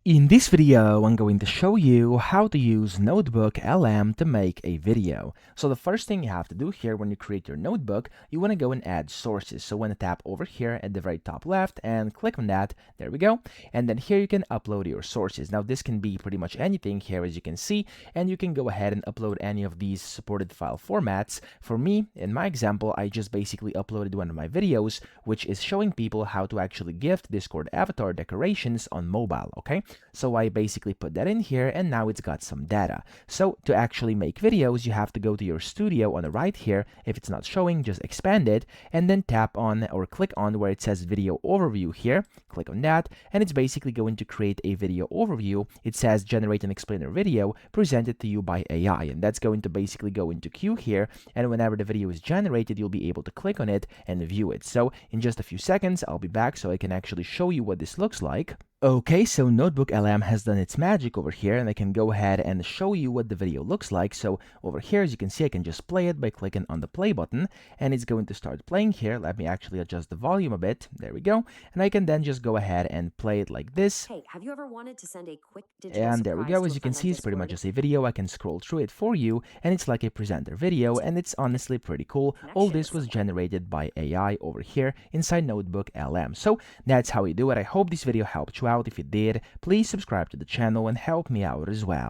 In this video, I'm going to show you how to use NotebookLM to make a video. So the first thing you have to do here when you create your notebook, you want to go and add sources. So you want to tap over here at the very top left and click on that. There we go. And then here you can upload your sources. Now this can be pretty much anything here, as you can see, and you can go ahead and upload any of these supported file formats. For me, in my example, I just basically uploaded one of my videos, which is showing people how to actually gift Discord avatar decorations on mobile, okay? So I basically put that in here, and now it's got some data. So to actually make videos, you have to go to your studio on the right here. If it's not showing, just expand it and then tap on or click on where it says video overview here. Click on that, and it's basically going to create a video overview. It says generate an explainer video presented to you by AI, and that's going to basically go into queue here, and whenever the video is generated, you'll be able to click on it and view it. So in just a few seconds, I'll be back so I can actually show you what this looks like. Okay, so NotebookLM has done its magic over here, and I can go ahead and show you what the video looks like. So over here, as you can see, I can just play it by clicking on the play button, and it's going to start playing here. Let me actually adjust the volume a bit. There we go. And I can then just go ahead and play it like this. Hey, have you ever wanted to send a quick digital And there we surprise go. to As a you can friend see, like it's pretty much Discord? just a video. I can scroll through it for you, and it's like a presenter video, and it's honestly pretty cool. All this was generated by AI over here inside NotebookLM. So that's how you do it. I hope this video helped you out. If it did, please subscribe to the channel and help me out as well.